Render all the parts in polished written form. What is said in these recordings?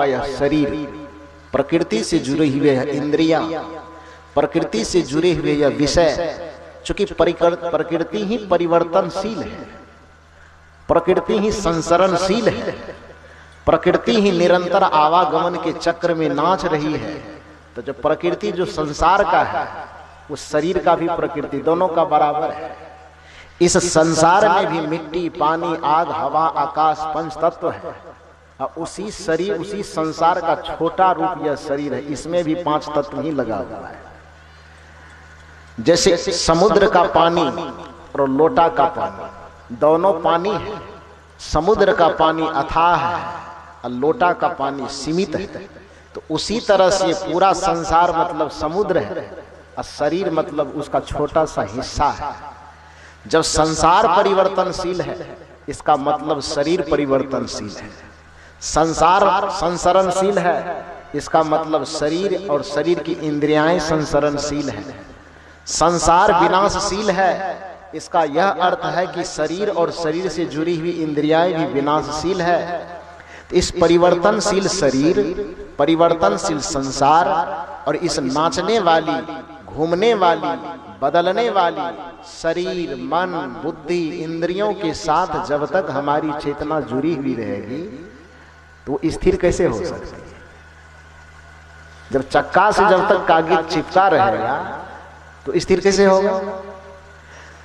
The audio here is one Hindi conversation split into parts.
यह शरीर, प्रकृति से जुड़े हुए यह इंद्रियां, प्रकृति से जुड़े हुए यह विषय, चूंकि प्रकृति ही परिवर्तनशील है, प्रकृति ही संसरणशील है, प्रकृति ही निरंतर आवागमन के चक्र में नाच रही है। तो जो प्रकृति जो संसार का है उस शरीर का भी प्रकृति दोनों का बराबर है। इस संसार में भी मिट्टी, पानी, आग, हवा, आकाश पंच तत्व है। उसी शरीर, उसी संसार का छोटा रूप यह शरीर है, इसमें भी पांच तत्व ही लगा हुआ है। जैसे समुद्र का पानी और लोटा का पानी दोनों पानी है। समुद्र का पानी अथाह है और लोटा का पानी सीमित है। तो उसी तरह से पूरा संसार मतलब समुद्र है और शरीर मतलब उसका छोटा सा हिस्सा है। जब संसार परिवर्तनशील है इसका मतलब शरीर परिवर्तनशील है। संसार संसरणशील है इसका मतलब शरीर और शरीर की इंद्रियाएं संसरणशील है। संसार विनाशशील है इसका यह अर्थ है कि शरीर और शरीर से जुड़ी हुई इंद्रियाएं भी विनाशशील है। तो इस परिवर्तनशील शरीर, परिवर्तनशील संसार और इस नाचने वाली, घूमने वाली, बदलने वाली शरीर, मन, बुद्धि, इंद्रियों के साथ जब तक हमारी चेतना जुड़ी हुई रहेगी तो स्थिर कैसे हो सकती है? जब चक्का से जब तक कागज चिपका रहेगा तो स्थिर कैसे होगा?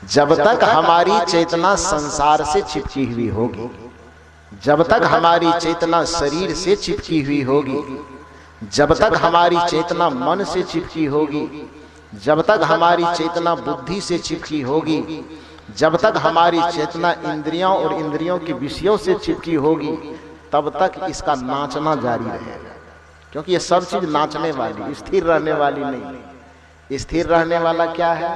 जब तक हमारी चेतना संसार से चिपकी हुई होगी, जब तक हमारी चेतना शरीर से चिपकी हुई होगी, जब तक हमारी चेतना मन से चिपकी होगी, जब तक हमारी चेतना बुद्धि से चिपकी होगी, जब तक हमारी चेतना इंद्रियों और इंद्रियों के विषयों से चिपकी होगी, तब तक इसका नाचना जारी रहेगा। क्योंकि ये सब चीज नाचने वाली, स्थिर रहने वाली नहीं। स्थिर रहने वाला क्या है?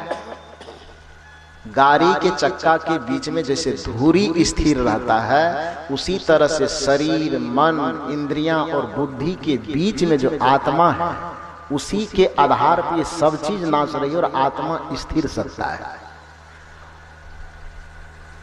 गाड़ी के चक्का के बीच में जैसे धुरी स्थिर रहता है, उसी तरह से शरीर, मन, इंद्रियां और बुद्धि के बीच में जो आत्मा है उसी के आधार पर ये सब चीज नाच रही है और आत्मा स्थिर सत्ता है।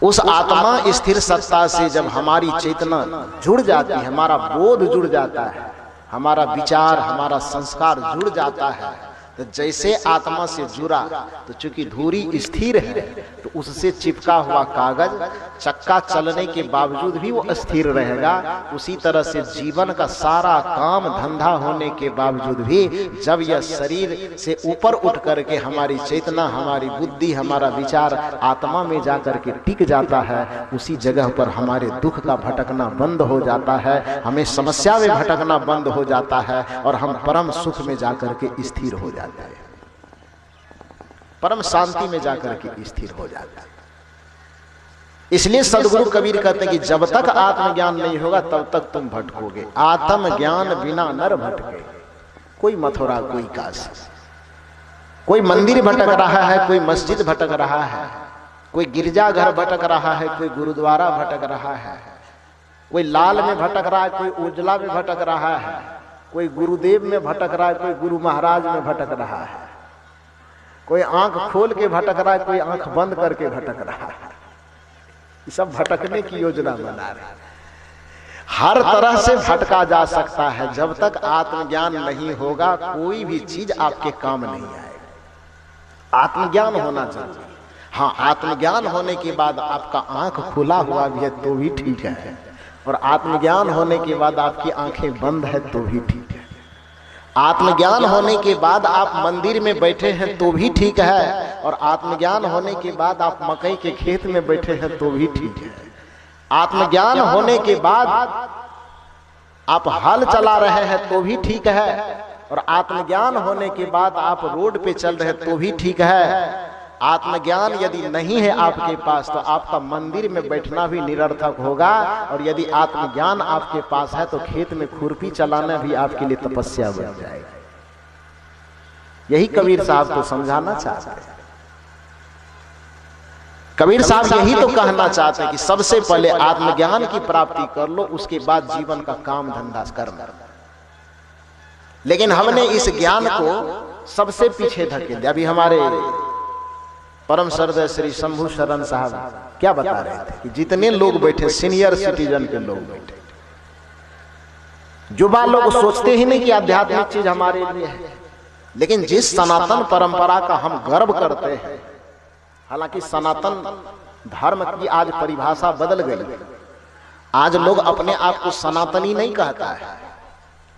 उस आत्मा स्थिर सत्ता से जब हमारी चेतना जुड़ जाती है, हमारा बोध जुड़ जाता है, हमारा विचार, हमारा संस्कार जुड़ जाता है, तो जैसे आत्मा से जुड़ा तो चूंकि धुरी स्थिर है तो उससे चिपका हुआ कागज चक्का चलने के बावजूद भी वो स्थिर रहेगा। उसी तरह से जीवन का सारा काम धंधा होने के बावजूद भी जब यह शरीर से ऊपर उठ करके हमारी चेतना, हमारी बुद्धि, हमारा विचार आत्मा में जाकर के टिक जाता है, उसी जगह पर हमारे दुख का भटकना बंद हो जाता है, हमें समस्या में भटकना बंद हो जाता है और हम परम सुख में जाकर के स्थिर हो जाते हैं, परम शांति में जाकर के स्थिर हो जाता है। इसलिए सदगुरु कबीर कहते हैं कि जब तक आत्मज्ञान नहीं होगा तब तक तुम भटकोगे। आत्मज्ञान बिना नर भटके। कोई मथुरा, कोई काशी, कोई मंदिर भटक रहा है, कोई मस्जिद भटक रहा है, कोई गिरजाघर भटक रहा है, कोई गुरुद्वारा भटक रहा है, कोई लाल में भटक रहा है, कोई उजला में भटक रहा है, कोई गुरुदेव में भटक रहा है, कोई गुरु महाराज में भटक रहा है, कोई आंख खोल के भटक रहा है, कोई आंख बंद करके भटक रहा है। ये सब भटकने की योजना बना रहे हैं। हर तरह से भटका जा सकता है। जब तक आत्मज्ञान नहीं होगा कोई भी चीज आपके काम नहीं आएगा। आत्मज्ञान होना चाहिए। हाँ, आत्मज्ञान होने के बाद आपका आंख खुला हुआ भी है तो भी ठीक है, और आत्मज्ञान होने के बाद आपकी आंखें बंद है तो भी ठीक है। आत्मज्ञान होने के बाद आप मंदिर में बैठे हैं तो भी ठीक है, और आत्मज्ञान होने के बाद आप मकई के खेत में बैठे हैं तो भी ठीक है। आत्मज्ञान होने के बाद आप हल चला रहे हैं तो भी ठीक है, और आत्मज्ञान होने के बाद आप रोड पे चल रहे हैं तो भी ठीक है। आत्मज्ञान यदि नहीं है आपके पास तो आपका मंदिर में बैठना भी निरर्थक होगा, और यदि आत्मज्ञान आपके पास है तो खेत में खुरपी चलाना भी आपके लिए तपस्या बन जाएगा। यही कबीर साहब तो समझाना चाहते हैं। कबीर साहब यही तो कहना चाहते हैं कि सबसे पहले आत्मज्ञान की प्राप्ति कर लो, उसके बाद जीवन का काम धंधा करना। लेकिन हमने इस ज्ञान को सबसे पीछे धकेल दिया। अभी हमारे परम श्रद्धेय श्री शंभू शरण साहब क्या बता रहे थे कि जितने लोग बैठे, सीनियर सिटीजन के लोग बैठे, युवा लोग सोचते ही नहीं कि आध्यात्मिक चीज हमारे लिए है, लेकिन जिस सनातन परंपरा का हम गर्व करते हैं, हालांकि सनातन धर्म की आज परिभाषा बदल गई। आज लोग अपने आप को सनातनी नहीं कहता है,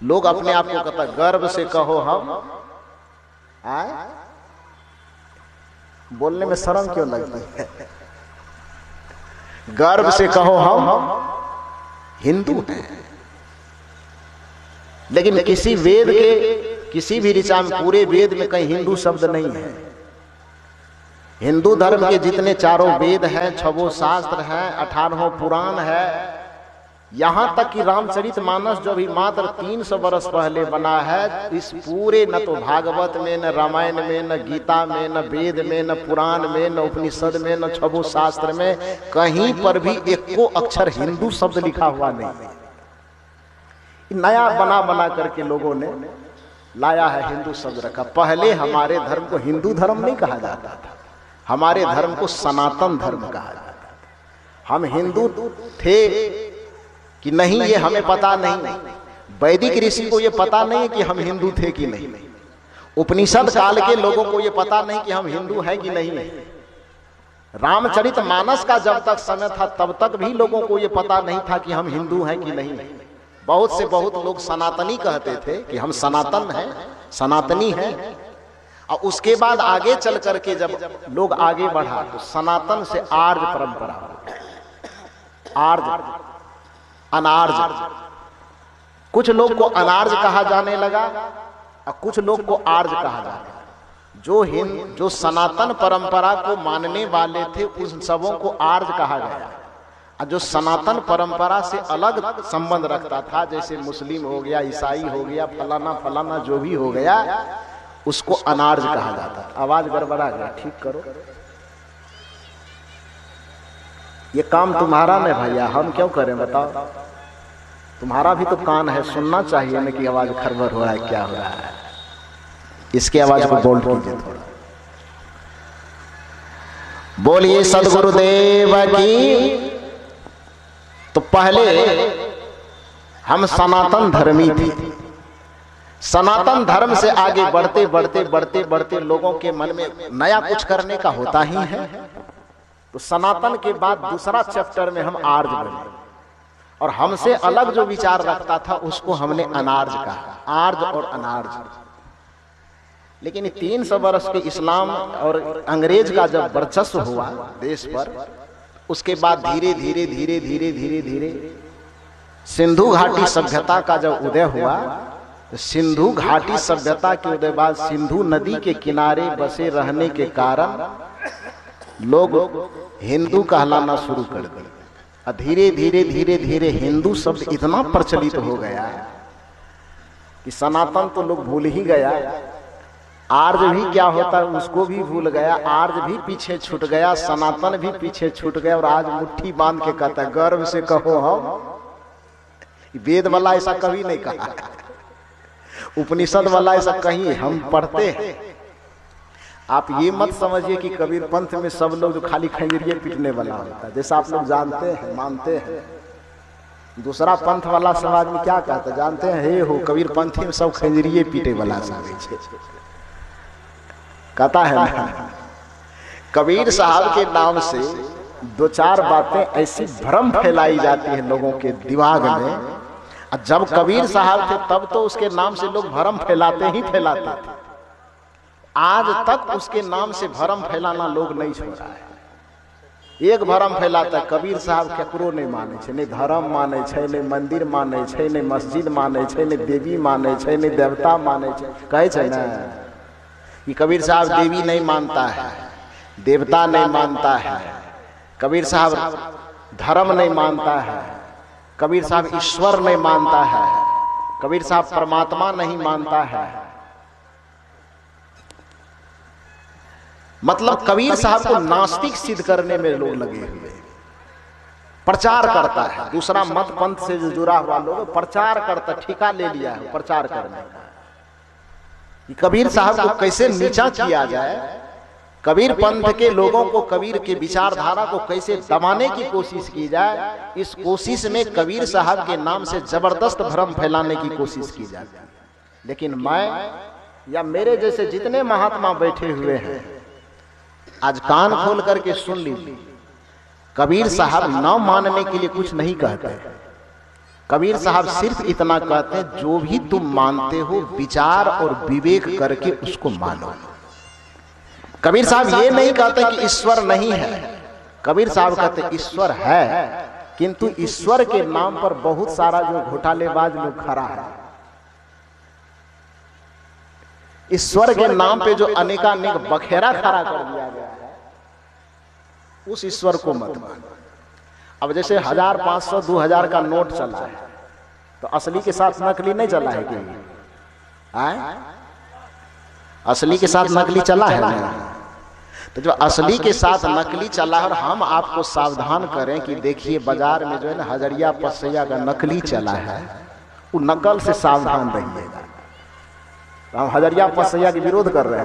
लोग अपने आप को कहता, गर्व से कहो हम आए, बोलने में शर्म क्यों लगती है, गर्व से कहो हम हिंदू हैं। लेकिन किसी वेद के किसी भी ऋचा में, पूरे वेद में कहीं हिंदू शब्द नहीं है। हिंदू धर्म के जितने चारों वेद हैं, 6 शास्त्र हैं, 18 पुराण है, यहां तक कि रामचरितमानस जो भी मात्र 300 वर्ष पहले बना है, इस पूरे न तो भागवत में, न रामायण में, न गीता में, न वेद में, न पुराण में, न उपनिषद में, न 6 शास्त्र में कहीं पर भी एको अक्षर हिंदू शब्द लिखा हुआ नहीं। नया बना बना करके लोगों ने लाया है, हिंदू शब्द रखा। पहले हमारे धर्म को हिंदू धर्म नहीं कहा जाता था, हमारे धर्म को सनातन धर्म कहा जाता था। हम हिंदू थे कि नहीं ये हमें पता नहीं, वैदिक ऋषि को ये पता नहीं कि हम हिंदू थे कि नहीं, उपनिषद काल के लोगों को ये पता नहीं कि हम हिंदू हैं कि नहीं। रामचरितमानस का जब तक समय था तब तक भी लोगों को ये पता नहीं था कि हम हिंदू हैं कि नहीं। बहुत से बहुत लोग सनातनी कहते थे कि हम सनातन हैं, सनातनी हैं। और उसके बाद आगे चल करके जब लोग आगे बढ़ा तो सनातन से आर्य परंपरा हो गई, आर्य अनार्य। कुछ लोग को अनार्य कहा जाने लगा और कुछ लोग को आर्य कहा जाने। जो सनातन परंपरा को मानने वाले थे उन सबों को आर्य कहा गया, और जो सनातन परंपरा से अलग संबंध रखता था, जैसे मुस्लिम हो गया, ईसाई हो गया, फलाना फलाना जो भी हो गया, उसको अनार्य कहा जाता। आवाज गड़बड़ा गया, ठीक करो। ये काम तुम्हारा नहीं भैया, हम क्यों करें बताओ? तुम्हारा भी तो कान है, सुनना चाहिए ना कि आवाज खरबर हो रहा है, क्या हो रहा है। इसकी आवाज को बोल्ड कीजिए थोड़ा। बोलिए सदगुरुदेव की। तो पहले हम सनातन धर्मी थे। सनातन धर्म से आगे बढ़ते बढ़ते बढ़ते बढ़ते लोगों के मन में नया कुछ करने का होता ही है। तो सनातन के बाद दूसरा चैप्टर में हम आर्य बने, और हमसे अलग जो विचार रखता था उसको हमने अनार्य कहा, आर्य और अनार्य। लेकिन 300 वर्ष के इस्लाम और अंग्रेज का जब वर्चस्व हुआ देश पर, उसके बाद धीरे धीरे धीरे धीरे धीरे धीरे सिंधु घाटी सभ्यता का जब उदय हुआ, तो सिंधु घाटी सभ्यता के उदय बाद सिंधु नदी के किनारे बसे रहने के कारण लोग हिंदू कहलाना शुरू कर दिए। और धीरे धीरे धीरे धीरे हिंदू शब्द इतना प्रचलित हो गया कि सनातन तो लोग भूल ही गया, आर्य भी क्या होता है उसको भी भूल गया, आर्य भी पीछे छूट गया, सनातन भी पीछे छूट गया। और आज मुट्ठी बांध के कहता है, गर्व से कहो हम। वेद वाला ऐसा कभी नहीं कहा, उपनिषद वाला ऐसा कहीं हम पढ़ते हैं। आप ये मत समझिए कि कबीर पंथ में सब लोग जो खाली खंजरिए पीटने वाला होता है, जैसा आप लोग जानते हैं, मानते हैं। दूसरा पंथ वाला समाज में क्या कहता है जानते हैं? हे हो कबीर पंथी में सब खंजरिए पीटे वाला सब कहता है ना। कबीर साहब के नाम से 2-4 बातें ऐसी भ्रम फैलाई जाती है लोगों के दिमाग में। और जब कबीर साहब थे तब तो उसके नाम से लोग भ्रम फैलाते ही फैलाते थे। आज तक उसके नाम से भ्रम फैलाना लोग नहीं छोड़ा है। एक भ्रम फैलाता है, कबीर साहब केकरो नहीं माने छे, नहीं धर्म माने छे, नहीं मंदिर माने छे, नहीं मस्जिद माने छे, नहीं देवी माने छे, नहीं देवता माने छे। कहे छे ना कि कबीर साहब देवी नहीं मानता है, देवता नहीं मानता है, कबीर साहब धर्म नहीं मानता है, कबीर साहब ईश्वर नहीं मानता है, कबीर साहब परमात्मा नहीं मानता है। मतलब कबीर साहब को नास्तिक सिद्ध करने में लोग लगे हुए। प्रचार करता है, दूसरा मत पंथ से जो जुड़ा हुआ लोग प्रचार करता, ठिका ले लिया है प्रचार करने का कि कबीर साहब को कैसे नीचा किया जाए, कबीर पंथ के लोगों को, कबीर के विचारधारा को कैसे दबाने की कोशिश की जाए, इस कोशिश में कबीर साहब के नाम से जबरदस्त भ्रम फैलाने की कोशिश की जाती है। लेकिन मैं या मेरे जैसे जितने महात्मा बैठे हुए हैं, आज कान खोल करके सुन लीजिए, कबीर साहब न मानने के लिए कुछ नहीं कहते। कबीर साहब सिर्फ इतना कहते हैं, जो भी तुम मानते हो विचार और विवेक करके उसको मानो। कबीर साहब ये नहीं कहते कि ईश्वर नहीं है। कबीर साहब कहते ईश्वर है, किंतु ईश्वर के नाम पर बहुत सारा जो घोटालेबाज लोग खड़ा है, ईश्वर के नाम पे जो अनेकानेक बखेरा खड़ा कर दिया गया है, उस ईश्वर को मत मानो। अब जैसे 1000, 500, 2000 का नोट चला है, तो असली के साथ नकली नहीं चला है कि असली के साथ नकली चला है ना? तो जो असली के साथ नकली चला है, और हम आपको सावधान करें कि देखिए बाजार में जो है ना हजरिया पसैया का नकली चला है, वो नकल से सावधान रहिएगा। तो हम हजरिया पसैया के विरोध कर रहे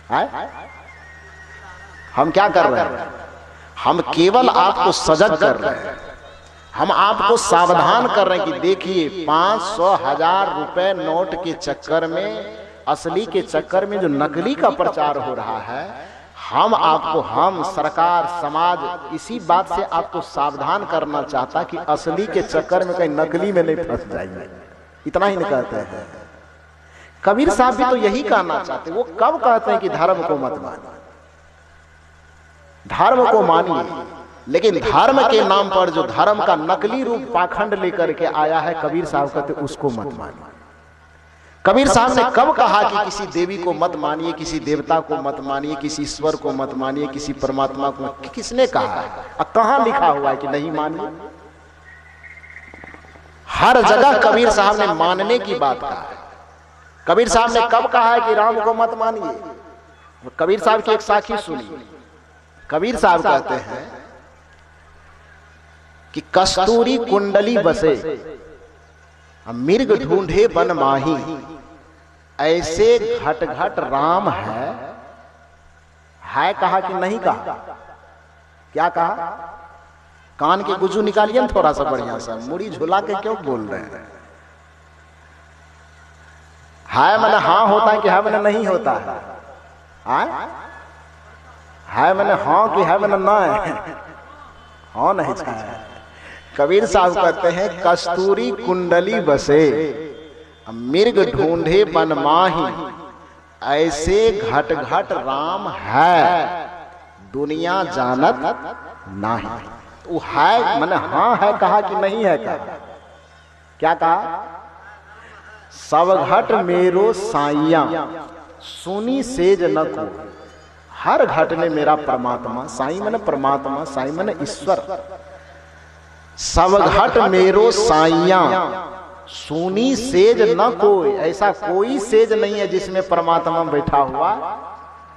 हैं। हम क्या कर रहे हैं? हम केवल आपको सजग कर रहे हैं, हम आपको सावधान कर रहे हैं कि देखिए 500, 1000 रुपए नोट के चक्कर में, असली के चक्कर में जो नकली का प्रचार हो रहा है, हम सरकार, समाज इसी बात से आपको सावधान करना चाहता कि असली के चक्कर में कहीं नकली में नहीं फंस जाइए। इतना ही नहीं कहते हैं। कबीर साहब भी तो यही कहना चाहते। वो कब कहते हैं कि धर्म को मत मानिए, धर्म को मानिए, लेकिन धर्म के नाम पर जो धर्म का नकली रूप पाखंड लेकर के आया है, कबीर साहब कहते उसको मत मानिए। कबीर साहब ने कब कहा कि किसी देवी को मत मानिए, किसी देवता को मत मानिए, किसी ईश्वर को मत मानिए, किसी परमात्मा को? किसने कहा है? कहां लिखा हुआ है कि नहीं मानिए? हर जगह कबीर साहब ने मानने की बात कहा है। कबीर साहब ने कब कहा है कि राम को मत मानिए? कबीर साहब की एक साखी सुनिए। कबीर साहब कहते हैं कि कस्तूरी कुंडली बसे, मिर्ग ढूंढे बन माही, ऐसे घट घट राम है कहा कि नहीं कहा? क्या कहा? कान के गुजू निकालिए ना थोड़ा सा बढ़िया सा, मुड़ी झुला के क्यों बोल रहे हैं? है मैंने हाँ होता है कि है मैंने नहीं होता है मैंने हाँ कि है मैंने ना है? हाँ नहीं छाया। कबीर साहब कहते हैं कस्तूरी कुंडली बसे, मिर्ग ढूंढे बन माही, ऐसे घट घट राम है, दुनिया जानत नाही। वो है मैंने हाँ है कहा कि नहीं है कहा? क्या कहा? सब घट मेरो साइया, सुनी सेज न को। हर घट में मेरा परमात्मा, साई मैंने परमात्मा, साई मैंने ईश्वर। सब घट मेरो साइया, सुनी सेज न कोई। ऐसा कोई सेज नहीं है जिसमें परमात्मा बैठा हुआ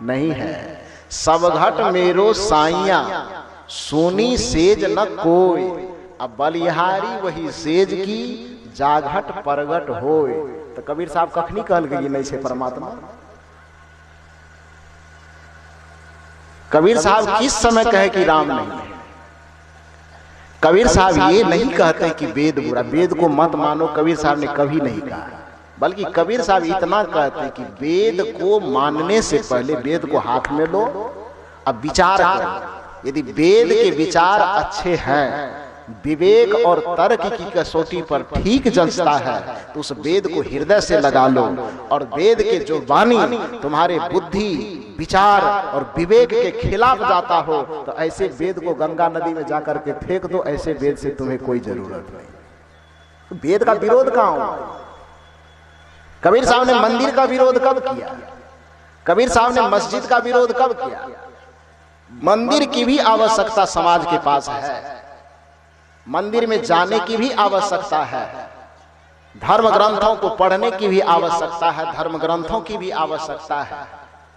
नहीं है। सब घट मेरो साइया, सुनी सेज न कोई। अब बलिहारी वही सेज की, जाघट परगट होय। तो कबीर साहब कखनी कहल गई नहीं छे परमात्मा? कबीर साहब किस समय कहे कि राम नहीं है? कबीर साहब ये नहीं कहते कि वेद बुरा, वेद को मत मानो, कबीर साहब ने कभी नहीं कहा। बल्कि कबीर साहब इतना कहते कि वेद को मानने से पहले वेद को हाथ में लो, अब विचार करो। यदि वेद के विचार अच्छे हैं, विवेक और तर्क की कसौटी पर ठीक जंचता है, तो उस वेद को हृदय से लगा लो। और वेद के जो वाणी तुम्हारे बुद्धि, विचार और विवेक के खिलाफ जाता हो, तो ऐसे वेद को गंगा नदी में जाकर के फेंक दो। ऐसे वेद से तुम्हें कोई जरूरत नहीं। तो वेद का विरोध कहां हुआ? कबीर साहब ने मंदिर का विरोध कब किया? कबीर साहब ने मस्जिद का विरोध कब किया? मंदिर की भी आवश्यकता समाज के पास है, मंदिर में जाने की भी आवश्यकता है, धर्म ग्रंथों को पढ़ने की भी आवश्यकता है, धर्म ग्रंथों की भी आवश्यकता है।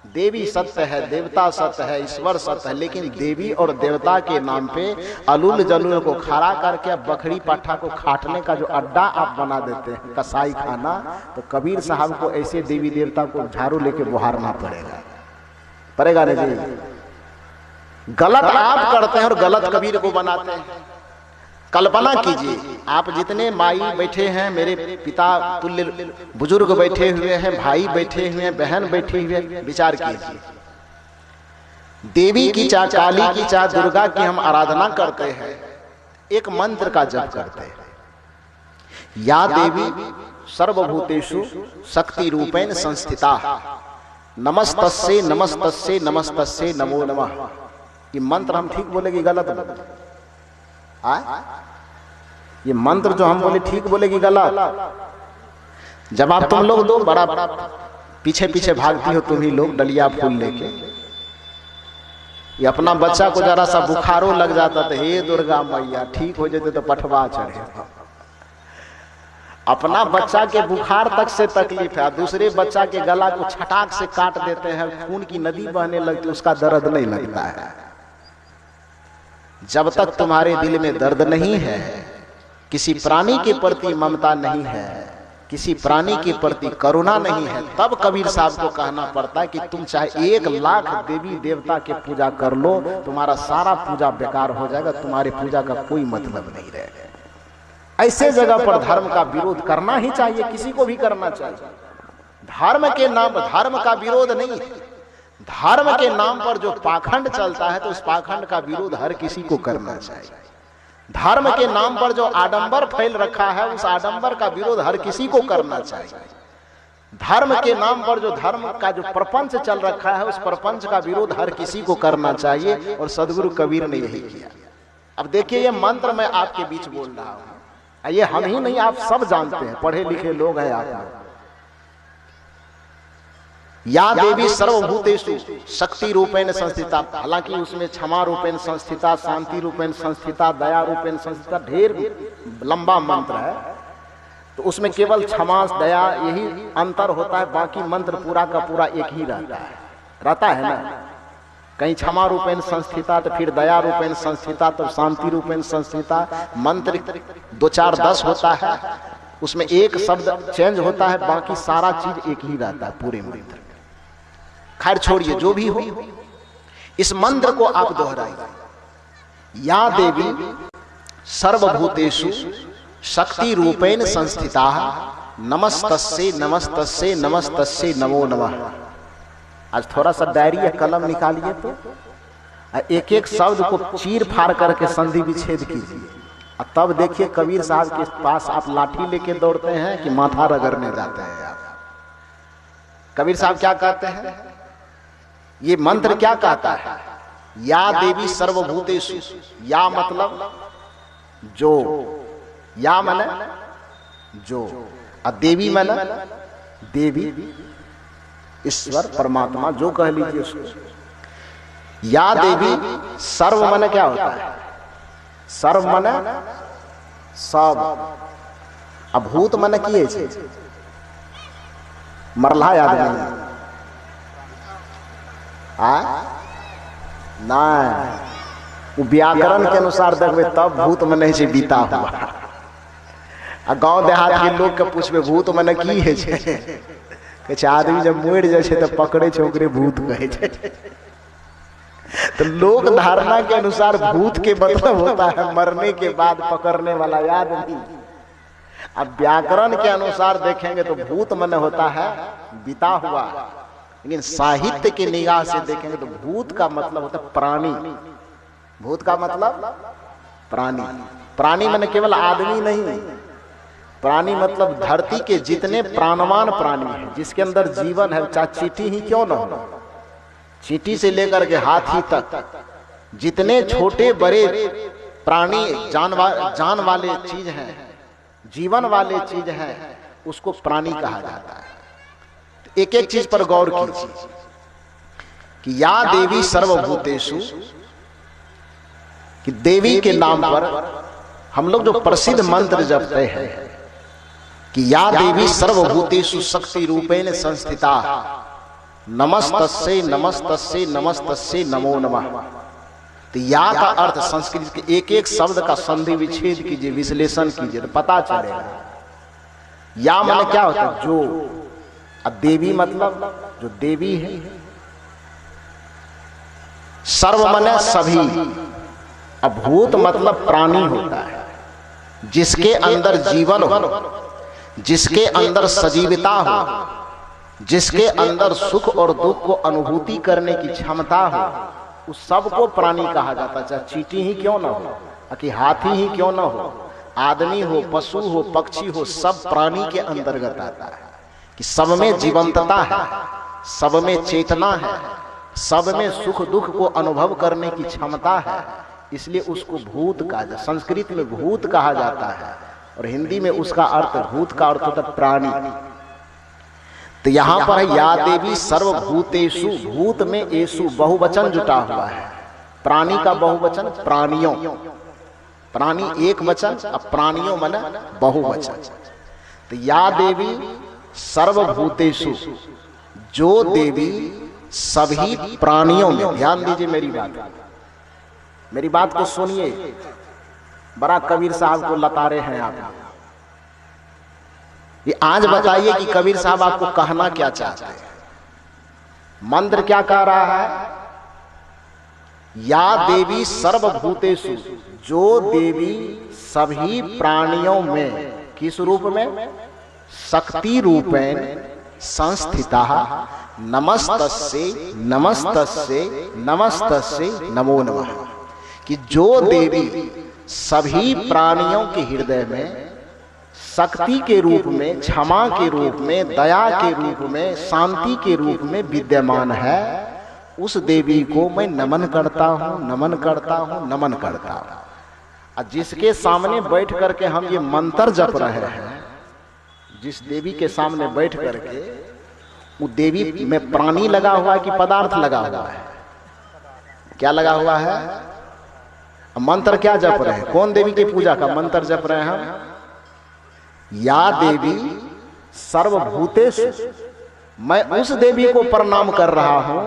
देवी सत्य है, देवता सत्य है, ईश्वर सत्य है, लेकिन देवी और देवता के नाम पे अलूल जलूल को खड़ा करके बकरी पाठा को खाटने का जो अड्डा आप बना देते हैं, कसाई खाना, तो कबीर साहब को ऐसे देवी देवता को झाड़ू लेके बुहारना पड़ेगा। पड़ेगा नहीं जी। गलत आप करते हैं और गलत कबीर को बनाते हैं। कल्पना कीजिए, आप जितने माई बैठे हैं, मेरे पिता तुल्य बुजुर्ग बैठे हुए हैं, भाई बैठे हुए हैं, बहन बैठी हुई है, विचार कीजिए, देवी की चाहे काली की चाहे दुर्गा की हम आराधना करते हैं, एक मंत्र का जप करते हैं, या देवी सर्वभूतेषु शक्ति रूपेण संस्थिता नमस्तस्यै नमस्तस्यै नमस्तस्यै नमो नमः। ये मंत्र हम ठीक बोलेगी गलत बोले? ये मंत्र जो हम बोले ठीक बोलेगी गलत? जब आप तुम लोग दो बड़ा पीछे पीछे भागती हो तुम ही लोग डलिया फूल लेके, ये अपना बच्चा को जरा सा बुखारो लग जाता तो हे दुर्गा मैया ठीक हो जाते तो पठवा चढ़े। अपना बच्चा के बुखार तक से तकलीफ है, दूसरे बच्चा के गला को छटाक से काट देते हैं, खून की नदी बहने लगती, उसका दर्द नहीं लगता है। जब तक तुम्हारे दिल में दर्द नहीं है, किसी प्राणी के प्रति ममता नहीं है, किसी प्राणी के प्रति करुणा नहीं है, तब कबीर साहब को कहना पड़ता है कि तुम चाहे 1 लाख देवी देवता के पूजा कर लो, तुम्हारा सारा पूजा बेकार हो जाएगा, तुम्हारी पूजा का कोई मतलब नहीं रहेगा। ऐसे जगह पर धर्म का विरोध करना ही चाहिए, किसी को भी करना चाहिए। धर्म के नाम, धर्म का विरोध नहीं, धर्म के नाम पर जो पाखंड चलता है तो उस पाखंड का विरोध हर किसी को करना चाहिए। धर्म के नाम पर जो आडंबर फैल रखा है उस आडंबर का विरोध हर किसी को करना चाहिए। धर्म के नाम पर जो धर्म का जो प्रपंच चल रखा है उस प्रपंच का विरोध हर किसी को करना चाहिए, और सदगुरु कबीर ने यही किया। अब देखिए, ये मंत्र मैं आपके बीच बोल रहा हूं, ये हम ही नहीं आप सब जानते हैं, पढ़े लिखे लोग हैं आप लोग। या देवी सर्वभूतेषु शक्ति रूपेण संस्थिता, हालांकि उसमें क्षमा रूपेण संस्थिता, शांति रूपेण संस्थिता, दया रूपेण संस्थिता, ढेर लंबा मंत्र है, तो उसमें केवल क्षमा दया यही अंतर होता है, बाकी मंत्र पूरा का पूरा एक ही रहता है ना। कहीं क्षमा रूपेण संस्थिता तो फिर दया रूपेण संस्थिता, तो शांति रूपेण संस्थिता, मंत्र 2 4 10 होता है, उसमें एक शब्द चेंज होता है, बाकी सारा चीज एक ही रहता है पूरे मंत्र। खैर छोड़िए, जो भी हो, इस मंत्र को आप दोहराइए। या देवी सर्वभूतेषु शक्ति रूपेण संस्थिता नमस्तस्यै नमस्तस्यै नमस्तस्यै नमो नमः। आज थोड़ा सा डायरी या कलम निकालिए तो एक एक शब्द को चीर फाड़ करके संधि विच्छेद कीजिए, और तब देखिए कबीर साहब के पास आप लाठी लेके दौड़ते हैं कि माथा रगड़ने जाते हैं आप। कबीर साहब क्या कहते हैं, ये मंत्र क्या कहता है, या देवी सर्वभूतेषु, या मतलब जो, या माने जो, और देवी माने देवी ईश्वर परमात्मा जो कह लीजिए उसको। या देवी सर्व माने क्या होता है, सर्व माने सब, अभूत माने किए छे मरला याद नहीं नहीं, व्याकरण के अनुसार देखबे तब भूत में नहीं बीता हुआ। आ गांव देहात के लोग के पूछबे भूत में की है छे, आदमी जब मर जाए तो पकड़े छे ओकरे भूत कहे छे। तो लोक धारणा के अनुसार भूत के मतलब होता है मरने के बाद पकड़ने वाला आदमी। अब व्याकरण के अनुसार देखेंगे तो भूत मन होता है बीता हुआ, लेकिन साहित्य की निगाह से देखेंगे तो भूत का मतलब होता है प्राणी। भूत का मतलब प्राणी, प्राणी माने केवल आदमी नहीं, प्राणी मतलब धरती के जितने प्राणवान प्राणी हैं, जिसके अंदर जीवन है, चाहे चींटी ही क्यों न हो, चींटी से लेकर के हाथी तक जितने छोटे बड़े प्राणी जान वाले चीज हैं, जीवन वाले चीज हैं, उसको प्राणी कहा जाता है। तो एक एक चीज पर गौर कीजिए कि या देवी सर्वभूतेषु, कि देवी के नाम पर हम लोग जो प्रसिद्ध मंत्र जपते हैं कि या देवी सर्वभूतेषु शक्ति रूपेण संस्थिता नमस्तस्यै नमस्तस्यै नमस्तस्यै नमो नमः। तो या का अर्थ संस्कृत के एक एक शब्द का संधि विच्छेद कीजिए, विश्लेषण कीजिए तो पता चलेगा। या माने क्या होता है, जो, और देवी मतलब जो देवी है, सर्व माने सभी। अब भूत मतलब प्राणी होता है, जिसके अंदर जीवन हो, जिसके अंदर सजीवता हो, जिसके अंदर सुख और दुख को अनुभूति करने की क्षमता हो, उस सबको प्राणी कहा जाता है। चाहे चींटी ही क्यों ना हो, कि हाथी ही क्यों ना हो, आदमी हो, पशु हो, पक्षी हो, सब प्राणी के अंतर्गत आता है। कि सब में जीवंतता है, सब में चेतना है, सब में सुख दुख को अनुभव करने की क्षमता है, इसलिए उसको भूत कहा जाता है। संस्कृत में भूत कहा जाता है और हिंदी में उसका अर्थ, भूत का अर्थ होता है प्राणी। तो यहां पर है या देवी सर्वभूतेषु, भूत में येषु बहुवचन जुटा हुआ है। प्राणी का बहुवचन प्राणियों, प्राणी एक वचन, अब प्राणियों माने बहुवचन। तो या देवी सर्वभूतेषु, जो देवी सभी प्राणियों में, ध्यान दीजिए मेरी बात को सुनिए, बड़ा कबीर साहब को लतारे हैं आप। ये आज बताइए कि कबीर साहब आपको कहना क्या चाहते हैं। मंत्र क्या कह रहा है? या देवी सर्वभूतेषु, जो देवी सभी प्राणियों में, किस रूप में? शक्ति रूपेण संस्थिता नमस्तस्यै नमस्तस्यै नमस्तस्यै नमो नमः। कि जो देवी सभी प्राणियों के हृदय में शक्ति के रूप में, क्षमा के रूप में, दया के रूप में, शांति के रूप में विद्यमान है, उस देवी को मैं नमन करता हूं, नमन करता हूं, नमन करता हूं। और जिसके सामने बैठ करके हम ये मंत्र जप रहे हैं, जिस देवी के सामने बैठ करके, वो देवी में प्राणी लगा हुआ है कि पदार्थ लगा हुआ है? क्या लगा हुआ है? मंत्र क्या जप रहे हैं? कौन देवी की पूजा का मंत्र जप रहे हैं हम? या देवी सर्वभूतेषु, मैं उस देवी को प्रणाम कर रहा हूं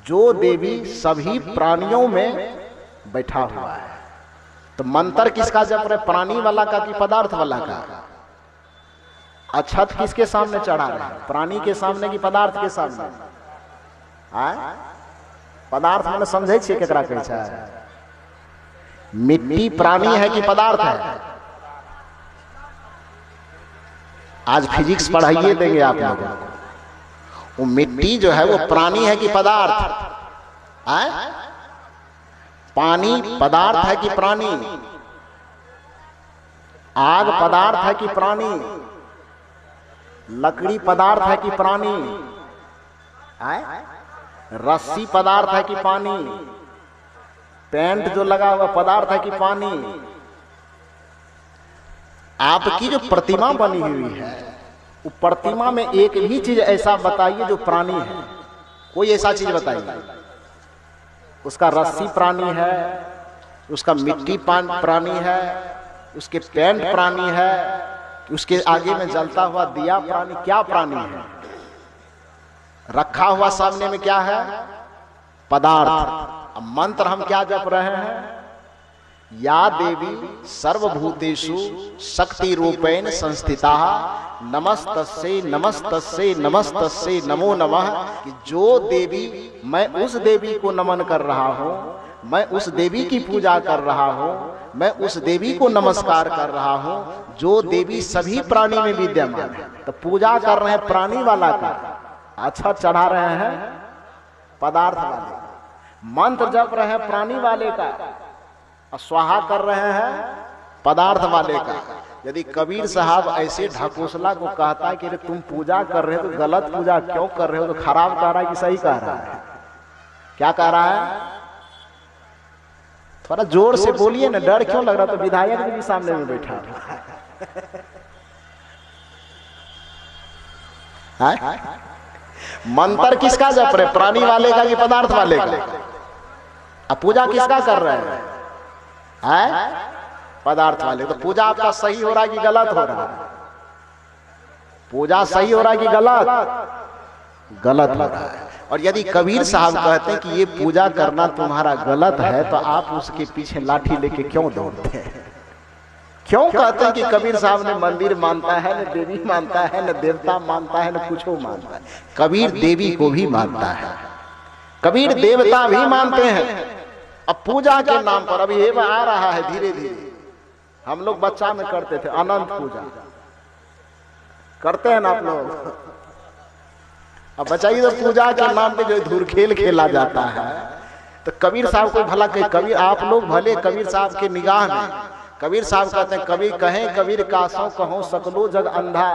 जो देवी सभी प्राणियों में बैठा हुआ है। तो मंत्र किसका जप रहे? प्राणी वाला का कि पदार्थ वाला का? अक्षत किसके सामने चढ़ा रहे हैं? प्राणी के सामने कि पदार्थ के सामने? पदार्थ मैंने समझे छे केकरा कहै छै? मिट्टी प्राणी है कि पदार्थ है? आज फिजिक्स पढ़ाइए देंगे आप लोगों को। वो मिट्टी जो है वो प्राणी है कि पदार्थ? पानी पदार्थ है कि प्राणी? आग पदार्थ है कि प्राणी? लकड़ी पदार्थ है कि प्राणी? रस्सी पदार्थ है कि पानी? पेंट जो लगा हुआ पदार्थ है कि पानी? आपकी जो प्रतिमा बनी हुई है, वो प्रतिमा में एक भी चीज ऐसा बताइए जो प्राणी है। कोई ऐसा चीज बताइए। उसका रस्सी प्राणी है, उसका मिट्टी प्राणी है, उसके पेंट प्राणी है, उसके आगे में जलता हुआ दिया प्राणी? क्या प्राणी है? रखा हुआ सामने में क्या है? पदार्थ। अब मंत्र हम क्या जप रहे हैं? या देवी सर्वभूतेषु शक्ति रूपेण संस्थिता नमस्तस्यै नमस्तस्यै नमस्तस्यै नमो नमः। कि जो देवी, मैं उस देवी को नमन कर रहा हूं, मैं उस देवी की पूजा कर रहा हूं, मैं उस देवी को नमस्कार कर रहा हूं जो देवी सभी प्राणी में विद्यमान है। तो पूजा कर रहे हैं प्राणी वाला का, अच्छा चढ़ा रहे हैं पदार्थ वाले। मंत्र जप रहे हैं प्राणी वाले का, स्वाहा कर रहे हैं पदार्थ वाले का। यदि कबीर साहब ऐसे ढकोसला को कहता है कि तुम पूजा कर रहे हो तो गलत पूजा क्यों कर रहे हो, तो खराब कह रहा है कि सही कह रहा है? क्या कह रहा है? थोड़ा जोर से बोलिए ना, डर क्यों लग रहा? तो विधायक भी सामने में बैठा है। मंत्र किसका जप रहे? प्राणी वाले का कि पदार्थ वाले का? अब पूजा किसका कर रहे हैं? पदार्थ वाले। तो पूजा आपका सही हो रहा है कि गलत हो रहा है? पूजा सही हो रहा है कि गलत? गलत हो रहा है। और यदि कबीर साहब कहते हैं कि ये पूजा करना तुम्हारा गलत है, तो आप उसके पीछे लाठी लेके क्यों दौड़ते हैं? क्यों कहते हैं कि कबीर साहब ने मंदिर मानता है, न देवी मानता है, न देवता मानता है, न कुछ मानता है? कबीर देवी को भी मानता है, कबीर देवता भी मानते हैं। अब पूजा के नाम पर अभी ये आ रहा है धीरे धीरे, हम लोग बच्चा में करते थे अनंत पूजा, करते हैं ना आप लोग। अब बचाइए तो पूजा के नाम पे जो धुरखेल खेला जाता है, तो कबीर साहब को भला कहे, कबीर आप लोग भले कबीर साहब के निगाह में, कबीर साहब कहते हैं कबीर कहें कबीर कासों कहो सकलो जग अंधा,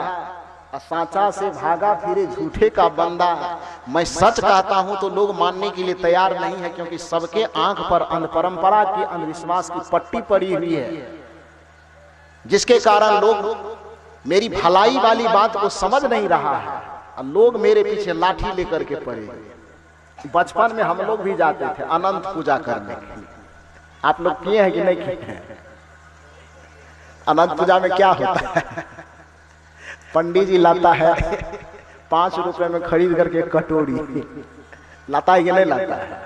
साचा से भागा फिरे झूठे का बंदा। मैं सच कहता हूं तो लोग मानने के लिए तैयार नहीं है, क्योंकि सबके आंख पर अंध परंपरा की अंधविश्वास की पट्टी पड़ी हुई है, जिसके कारण लोग मेरी भलाई वाली बात को समझ नहीं रहा है और लोग मेरे पीछे लाठी लेकर के पड़े। बचपन में हम लोग भी जाते थे अनंत पूजा करने के लिए, आप लोग किए हैं कि नहीं किए हैं? अनंत पूजा में क्या होता है, पंडित जी लाता है 5 रुपए में खरीद करके कटोरी, लाता है कि नहीं लाता है,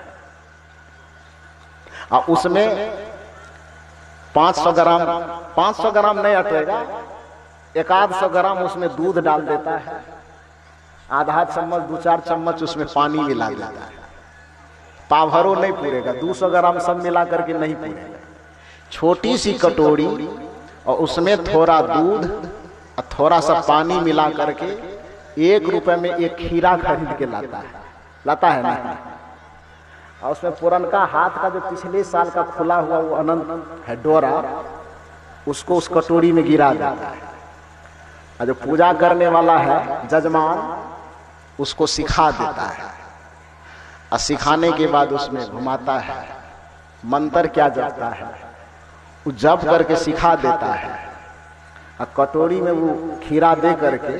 और उसमें 500 ग्राम नहीं अटेगा, 100 ग्राम उसमें दूध डाल देता है, आधा चम्मच 2-4 चम्मच उसमें पानी मिला देता है, पाभरो नहीं पूरेगा, 200 ग्राम सब मिला करके नहीं पूरेगा। छोटी सी कटोरी और उसमें थोड़ा दूध और थोड़ा सा पानी मिला करके 1 रुपए में एक खीरा खरीद के लाता है ना, और उसमें पुरनका हाथ का जो पिछले साल का खुला हुआ वो अनंत है डोरा, उसको उस कटोरी में गिरा देता है, और जो पूजा करने वाला है जजमान उसको सिखा देता है, और सिखाने के बाद उसमें घुमाता है, मंत्र क्या जपता है वो जप करके सिखा देता है, और कटोरी में वो खीरा दे करके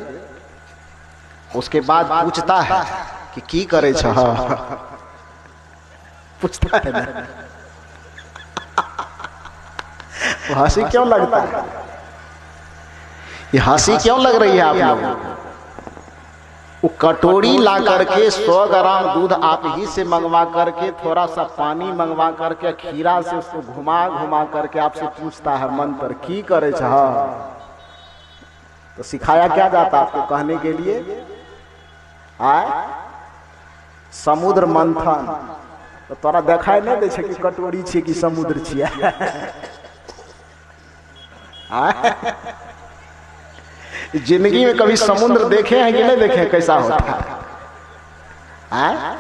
उसके बाद पूछता है कि की करे छ, पूछता है ना। वो हंसी क्यों लगता है, ये हंसी क्यों लग रही है आप लोगों को? वो कटोरी ला करके 100 ग्राम दूध आप ही से मंगवा करके, थोड़ा सा पानी मंगवा करके, खीरा से उसको घुमा घुमा करके आपसे पूछता है मंत्र की करे छ। तो सिखाया क्या जाता आपको कहने के लिए, आए समुद्र मंथन, तो तोरा देखाई नहीं दे कि कटोरी छे कि समुद्र छिया। जिंदगी में कभी समुद्र देखे हैं कि नहीं देखे हैं? कैसा होता है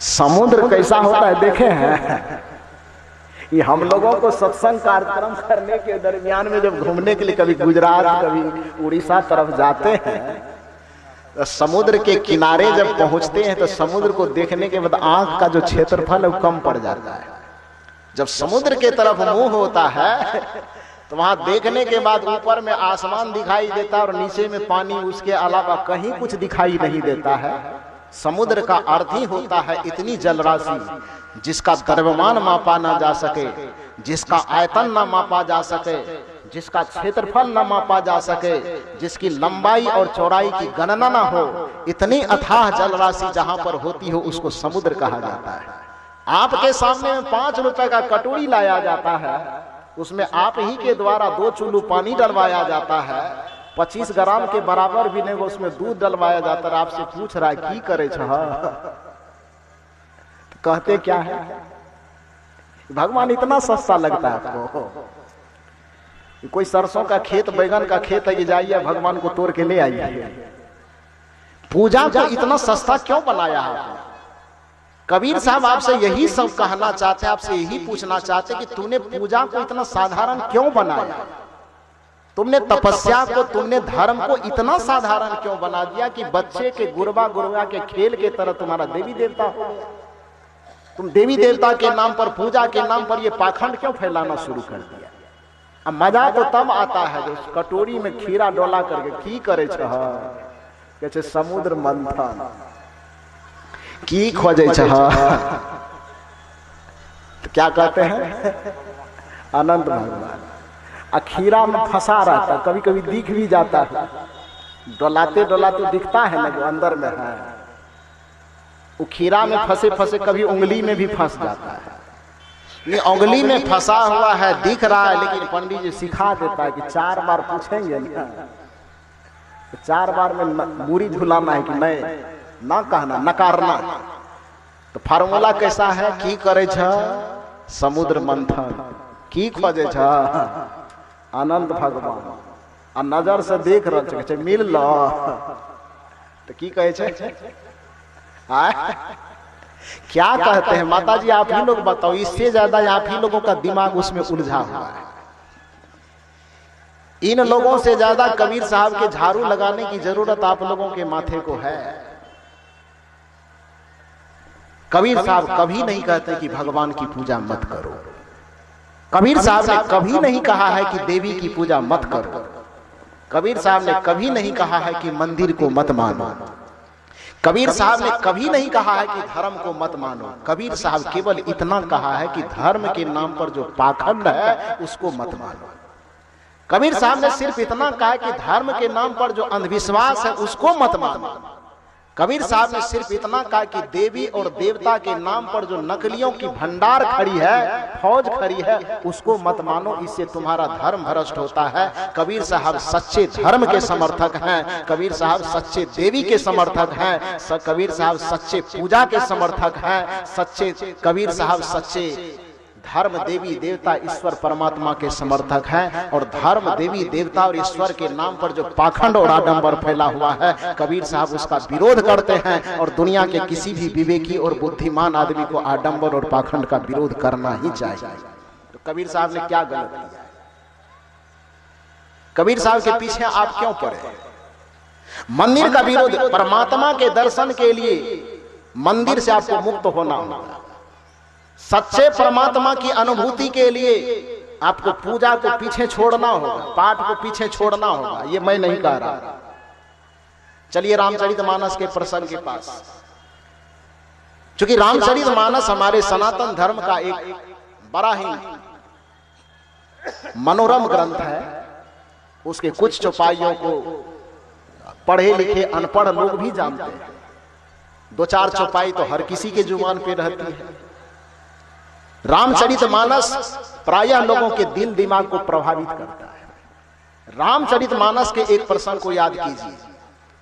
समुद्र, कैसा होता है देखे हैं? ये हम लोगों को सत्संग कार्यक्रम करने के दरमियान में जब घूमने के लिए कभी गुजरात कभी उड़ीसा तरफ जाते हैं, तो समुद्र के किनारे जब पहुंचते हैं तो समुद्र को देखने के बाद आंख का जो क्षेत्रफल है वो कम पड़ जाता है। जब समुद्र के तरफ मुंह होता है तो वहां देखने के बाद ऊपर में आसमान दिखाई देता है और नीचे में पानी, उसके अलावा कहीं कुछ दिखाई नहीं देता है। समुद्र का अर्थ ही होता है इतनी जलराशि जिसका द्रव्यमान मापा ना जा सके, जिसका आयतन ना मापा जा सके, जिसका क्षेत्रफल न मापा जा सके, जिसकी लंबाई और चौड़ाई की गणना ना हो, इतनी अथाह जलराशि जहां पर होती हो उसको समुद्र कहा जाता है। आपके सामने में 5 रुपए का कटोरी लाया जाता है, उसमें आप ही के द्वारा 2 चुल्लू पानी डलवाया जाता है, 25 ग्राम के बराबर भी नहीं उसमें दूध डलवाया जाता है। आपसे पूछ रहा है की करे छ, कहते क्या है भगवान इतना सस्ता लगता है आपको? कोई सरसों का खेत, बैगन का खेत है, ये जाइए भगवान को तोड़ के ले आइए। पूजा को इतना सस्ता क्यों बनाया है? कबीर साहब आपसे यही सब कहना चाहते हैं, आपसे यही पूछना चाहते हैं कि तूने पूजा को इतना साधारण क्यों बनाया? तुमने तपस्या को, तुमने धर्म को इतना साधारण क्यों बना दिया कि बच्चे के गुरबा गुरबा के खेल के तरह तुम्हारा देवी देवता हो? तुम देवी देवता के नाम पर, पूजा के नाम पर ये पाखंड क्यों फैलाना शुरू कर दिया? अब मजा तो तब आता है जो कटोरी में खीरा डोला करके की करे छ, कहते समुद्र मंथन की खोजे छ, तो क्या कहते हैं अनंत भगवान। खीरा में फंसा रहता, कभी कभी दिख भी जाता है, डोलाते डोलाते दिखता है ना जो अंदर में है, वो खीरा में फंसे फंसे कभी उंगली में भी फंस जाता है। नहीं, उंगली में फंसा हुआ है दिख रहा है, लेकिन पंडित जी सिखा देता है कि 4 बार पूछेंगे ना, 4 बार में मूरी झुलाना है कि नहीं, ना कहना, नकारना। तो फार्मूला कैसा है? की करे छ समुद्र मंथन, की खोजे छ अनंत भगवान, आ नजर से देख रहे छ मिल लो तो की कहे छे? क्या कहते हैं माता जी? आप ही लोग बताओ, इससे ज्यादा आप ही लोगों का दिमाग उसमें उलझा हुआ है। इन लोगों से ज्यादा कबीर साहब के झाड़ू लगाने की जरूरत आप लोगों के माथे को है। कबीर साहब कभी नहीं कहते कि भगवान की पूजा मत करो। कबीर साहब ने कभी नहीं कहा है कि देवी की पूजा मत करो। कबीर साहब ने कभी नहीं कहा है कि मंदिर को मत मानो। कबीर साहब ने कभी नहीं कहा है कि धर्म को मत मानो। कबीर साहब केवल इतना कहा है कि धर्म के नाम पर जो पाखंड है उसको मत मानो। कबीर साहब ने सिर्फ इतना कहा कि धर्म के नाम पर जो अंधविश्वास है उसको मत मानो। कबीर साहब ने सिर्फ इतना कहा कि देवी और देवता के नाम पर जो नकलियों की भंडार खड़ी है, फौज खड़ी है, उसको मत मानो, इससे तुम्हारा धर्म भ्रष्ट होता है। कबीर साहब सच्चे धर्म के समर्थक हैं। कबीर साहब सच्चे देवी के समर्थक हैं। कबीर साहब सच्चे पूजा के समर्थक हैं। सच्चे कबीर साहब सच्चे धर्म देवी देवता ईश्वर परमात्मा के समर्थक हैं। और धर्म देवी देवता और ईश्वर के नाम पर जो पाखंड और आडंबर फैला हुआ है, कबीर साहब उसका विरोध करते हैं। और दुनिया के किसी भी विवेकी और बुद्धिमान आदमी को आडंबर और पाखंड का विरोध करना ही चाहिए। तो कबीर साहब ने क्या गलत किया? कबीर साहब के पीछे आप क्यों पड़े? मंदिर का विरोध, परमात्मा के दर्शन के लिए मंदिर से आपको मुक्त होना होगा। सच्चे परमात्मा की अनुभूति के लिए आपको पूजा को पीछे छोड़ना होगा, पाठ को पीछे छोड़ना होगा। ये मैं नहीं कह रहा। चलिए रामचरितमानस के प्रसंग के पास। क्योंकि रामचरितमानस हमारे सनातन धर्म का एक बड़ा ही मनोरम ग्रंथ है। उसके कुछ चौपाइयों को पढ़े लिखे अनपढ़ लोग भी जानते हैं। दो चार चौपाई तो हर किसी के जुबान पे रहती है। रामचरितमानस प्रायः लोगों के दिल दिमाग को प्रभावित करता है। रामचरितमानस के एक प्रसंग को याद कीजिए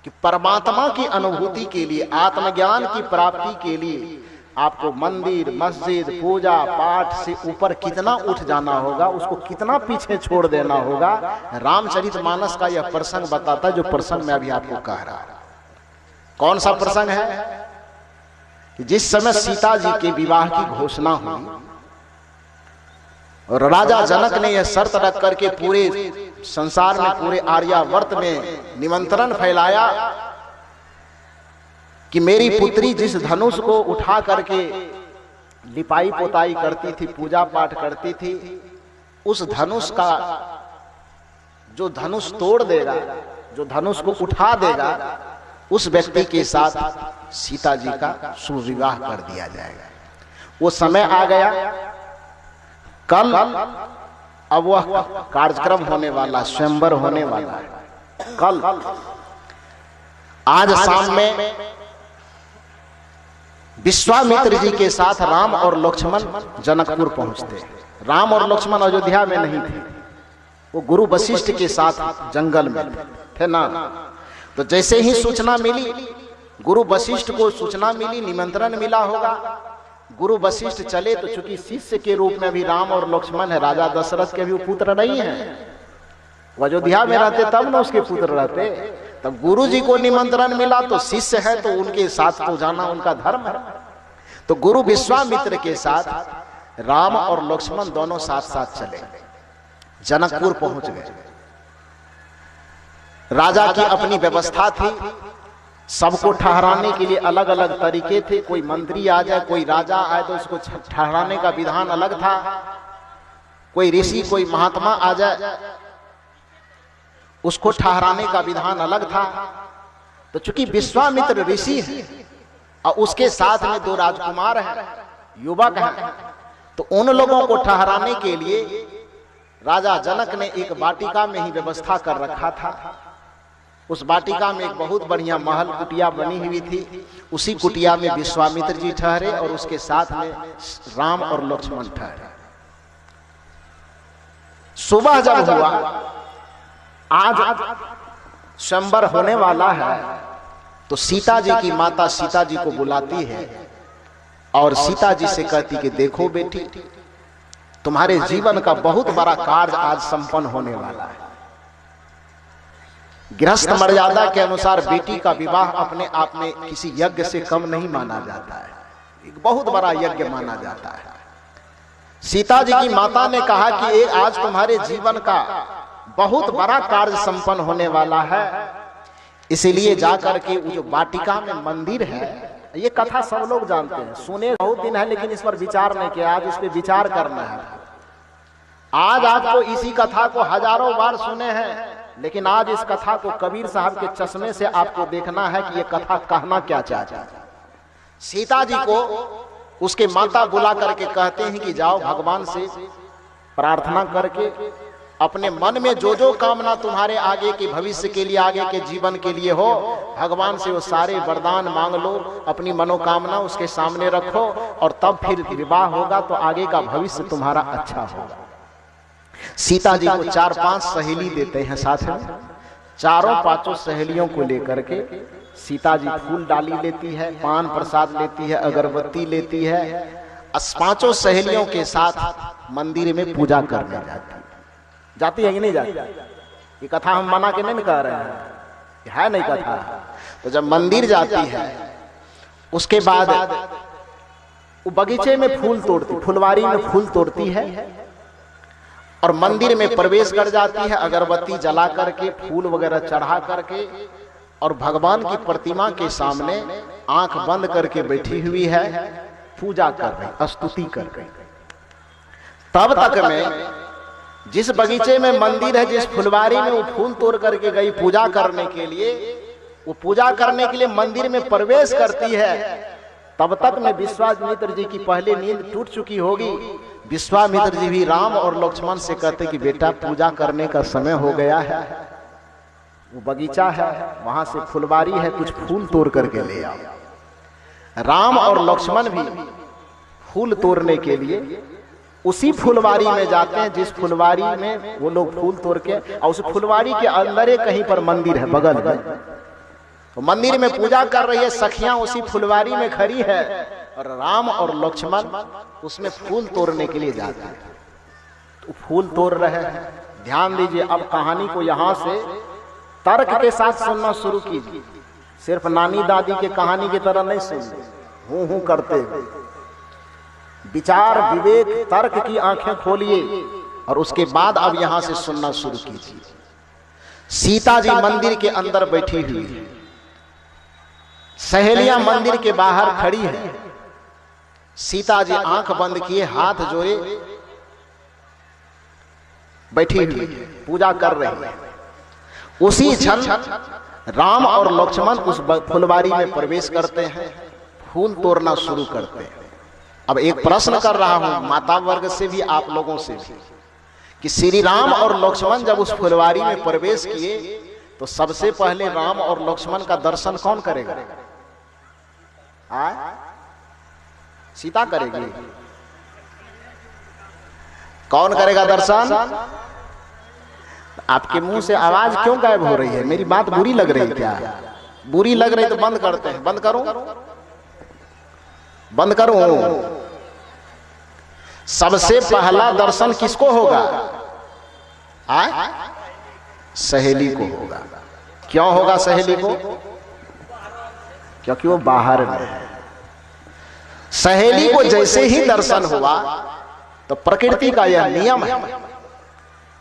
कि परमात्मा की अनुभूति के लिए, आत्मज्ञान की प्राप्ति के लिए आपको मंदिर, मस्जिद, पूजा पाठ से ऊपर कितना उठ जाना होगा, उसको कितना पीछे छोड़ देना होगा। रामचरितमानस का यह प्रसंग बताता है, जो प्रसंग मैं अभी आपको कह रहा हूं। कौन सा प्रसंग है? जिस समय सीता जी के विवाह की घोषणा हुई और राजा जनक ने यह शर्त रख करके पूरे संसार में, पूरे आर्यावर्त में निमंत्रण फैलाया कि मेरी पुत्री जिस धनुष को उठा करके लिपाई पोताई करती थी, पूजा पाठ करती थी, उस धनुष का जो धनुष तोड़ देगा, जो धनुष को उठा देगा, उस व्यक्ति के साथ सीता जी का शुभ विवाह कर दिया जाएगा। वो समय आ गया। कल अब वह कार्यक्रम होने वाला, स्वयंवर होने वाला है। कल आज शाम में विश्वामित्र जी के साथ राम और लक्ष्मण जनकपुर पहुंचते। राम और लक्ष्मण अयोध्या में नहीं थे, वो गुरु वशिष्ठ के साथ जंगल में थे ना। तो जैसे ही सूचना मिली, गुरु वशिष्ठ को सूचना मिली, निमंत्रण मिला होगा, गुरु वशिष्ठ चले। तो चूंकि शिष्य के रूप में भी राम और लक्ष्मण है, राजा दशरथ के भी पुत्र नहीं है, अयोध्या में रहते तब ना उसके पुत्र रहते। तब गुरु जी को निमंत्रण मिला, तो शिष्य है तो उनके साथ तो जाना उनका धर्म है। तो गुरु विश्वामित्र के साथ राम और लक्ष्मण दोनों साथ साथ चले, जनकपुर पहुंच गए। राजा की अपनी व्यवस्था थी, सबको ठहराने के लिए अलग अलग तरीके थे। कोई मंत्री आ जाए, कोई राजा आए तो उसको ठहराने का विधान अलग था। कोई ऋषि, कोई महात्मा आ जाए, उसको ठहराने का विधान अलग था। तो चूंकि विश्वामित्र ऋषि है और उसके साथ में दो राजकुमार हैं, युवक हैं, तो उन लोगों को ठहराने के लिए राजा जनक ने एक वाटिका में ही व्यवस्था कर रखा था। उस वाटिका में एक बहुत बढ़िया महल कुटिया बनी हुई थी। उसी कुटिया में विश्वामित्र जी ठहरे और उसके साथ में राम और लक्ष्मण ठहरे। सुबह जब हुआ, आज स्वयंवर होने वाला है, तो सीता जी की माता सीता जी को बुलाती है और सीता जी से कहती कि देखो बेटी, तुम्हारे जीवन का बहुत बड़ा कार्य आज संपन्न होने वाला है। गृहस्थ मर्यादा के अनुसार बेटी का विवाह अपने आप में किसी यज्ञ से कम नहीं माना जाता है, एक बहुत बड़ा यज्ञ माना जाता है। सीता जी की माता ने कहा कि आज तुम्हारे जीवन का बहुत बड़ा कार्य संपन्न होने वाला है, इसीलिए जाकर के वो जो वाटिका में मंदिर है, ये कथा सब लोग जानते हैं, सुने बहुत दिन है, लेकिन इस पर विचार नहीं किया। आज इस पे विचार करना है। आज आपको इसी कथा को हजारों बार सुने हैं, लेकिन आज इस कथा को कबीर साहब के चश्मे से आपको देखना है कि ये कथा कहना क्या चाहता है। सीता जी को उसके माता बुला करके कहते हैं कि जाओ भगवान से प्रार्थना करके अपने मन में जो जो कामना तुम्हारे आगे के भविष्य के लिए, आगे के जीवन के लिए हो, भगवान से वो सारे वरदान मांग लो, अपनी मनोकामना उसके सामने रखो, और तब फिर विवाह होगा तो आगे का भविष्य तुम्हारा अच्छा होगा। सीता जी को 4-5 सहेली देते हैं साथ में। चारों पांचों सहेलियों को लेकर के सीता जी फूल डाली लेती है, पान प्रसाद लेती है, अगरबत्ती लेती है, 5 सहेलियों के साथ मंदिर में पूजा करने जाती है कि नहीं जाती? ये कथा हम मना के नहीं कह रहे हैं, है नहीं कथा। तो जब मंदिर जाती है, उसके बाद वो बगीचे में फूल तोड़ती, फुलवारी में फूल तोड़ती है और मंदिर में प्रवेश कर जाती है, अगरबत्ती जला करके, फूल वगैरह चढ़ा करके, और भगवान की प्रतिमा के सामने आंख बंद करके बैठी हुई है, पूजा कर रही, स्तुति कर रही। तब तक में जिस बगीचे में मंदिर है, जिस फुलवारी में वो फूल तोड़ करके गई पूजा करने के लिए, वो पूजा करने के लिए मंदिर में प्रवेश करती है, तब तक में विश्वामित्र जी की पहले नींद टूट चुकी होगी। विश्वामित्र जी भी राम और लक्ष्मण से कहते कि बेटा पूजा करने का समय हो गया है, वो बगीचा है, वहां से फुलवारी है, कुछ फूल तोड़ करके ले आओ। राम और लक्ष्मण भी फूल तोड़ने के लिए उसी फुलवारी में जाते हैं जिस फुलवारी में वो लोग फूल तोड़ के, और उस फुलवारी के अंदर कहीं पर मंदिर है बगल में, तो मंदिर में पूजा कर रही है, सखियां उसी फुलवारी में खड़ी है और राम और लक्ष्मण उसमें फूल तोड़ने के लिए जाते हैं। तो फूल तोड़ रहे हैं। ध्यान दीजिए, अब कहानी को यहां से तर्क के साथ सुनना शुरू कीजिए, सिर्फ नानी दादी के कहानी की तरह नहीं सुनिए, हूं करते हुए। विचार, विवेक, तर्क की आंखें खोलिए और उसके बाद अब यहां से सुनना शुरू कीजिए। सीता जी मंदिर के अंदर बैठी हुई है, सहेलियां मंदिर के बाहर खड़ी हैं। सीता जी आंख बंद किए, हाथ जोड़े बैठी हुई है, पूजा कर रही है। उसी क्षण राम और लक्ष्मण उस फुलवारी में प्रवेश करते हैं, फूल तोड़ना शुरू करते हैं। अब एक प्रश्न कर रहा हूं माता वर्ग से भी, आप लोगों से भी, कि श्री राम और लक्ष्मण जब उस फुलवारी में प्रवेश किए तो सबसे पहले राम और लक्ष्मण का दर्शन कौन करेगा? सीता करेगी? कौन करेगा दर्शन? आपके मुंह से आवाज क्यों गायब हो रही है? मेरी बात बुरी लग रही क्या? बुरी लग रही तो बंद करते हैं। बंद करूं? बंद करूं? सबसे पहला दर्शन किसको होगा? सहेली को होगा। क्यों होगा सहेली को? क्योंकि वो बाहर में है। सहेली को जैसे ही दर्शन हुआ तो प्रकृति का यह नियम है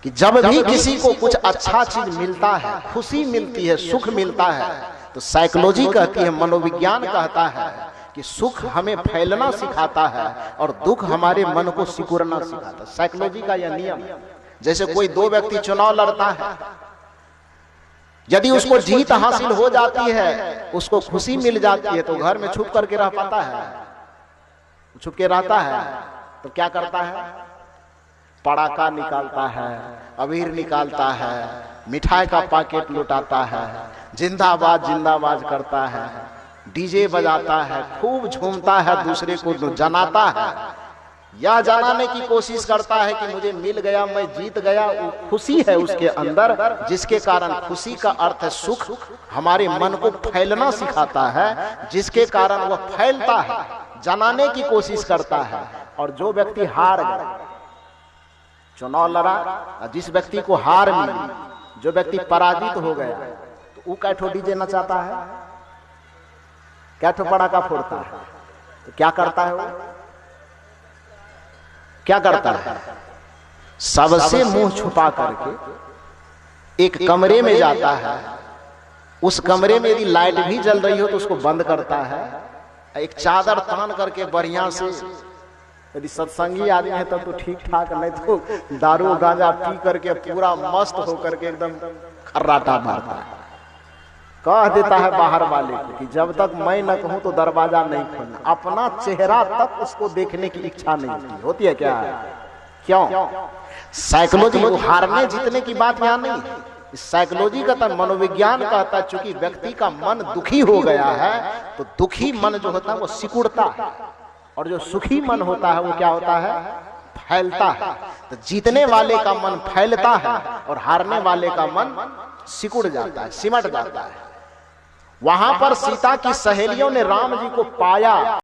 कि जब भी किसी को कुछ अच्छा चीज मिलता है, खुशी मिलती है, सुख मिलता है, तो साइकोलॉजी कहती है, मनोविज्ञान कहता है कि सुख हमें फैलना सिखाता है और दुख हमारे मन को सिकुड़ना सिखाता है। साइकोलॉजी का यह नियम। जैसे कोई दो व्यक्ति चुनाव लड़ता है, यदि उसको जीत हासिल हो जाती है, उसको खुशी मिल जाती है, तो घर में छुप करके रह पाता है? छुप के रहता है तो क्या करता है? पटाखा निकालता है, अबीर निकालता है, मिठाई का पैकेट लुटाता है, जिंदाबाद जिंदाबाद करता है, डीजे बजाता है, खूब झूमता है, दूसरे को जनाता है, यह जनाने की कोशिश करता है कि मुझे मिल गया, मैं जीत गया। वो खुशी है उसके अंदर, जिसके कारण, खुशी का अर्थ है सुख, हमारे मन को फैलना सिखाता है, जिसके कारण वह फैलता है। जनाने की कोशिश करता है। और जो व्यक्ति हार गया, चुनाव लड़ा, जिस व्यक्ति को हार मिली, जो व्यक्ति पराजित हो गया, तो वो कैठो डीजे नचाता है, कैठो पड़ाका फोड़ता है। तो क्या करता है वो? क्या करता है? सबसे मुंह छुपा करके एक कमरे में जाता है। उस कमरे में यदि लाइट भी जल रही हो तो उसको बंद करता है। एक चादर तान करके बढ़िया से, यदि सत्संगी आदमी है तब तो ठीक ठाक, नहीं तो दारू गांजा पी करके पूरा मस्त होकर के एकदम खर्राटा मारता है। कह देता है बाहर वाले को कि जब तक मैं न कहूं तो दरवाजा नहीं खोलना। अपना चेहरा तक उसको देखने की इच्छा नहीं होती है। क्या है? क्यों? साइकोलॉजी, हारने जीतने की बात यहां नहीं है। साइकोलॉजी का मनोविज्ञान कहता है चूंकि व्यक्ति का मन दुखी हो गया है तो दुखी मन जो होता है वो सिकुड़ता है, और जो सुखी मन होता है वो क्या होता है? फैलता है। तो जीतने वाले का मन फैलता है और हारने वाले का मन सिकुड़ जाता है, सिमट जाता है। वहां पर सीता की सहेलियों ने राम जी को पाया।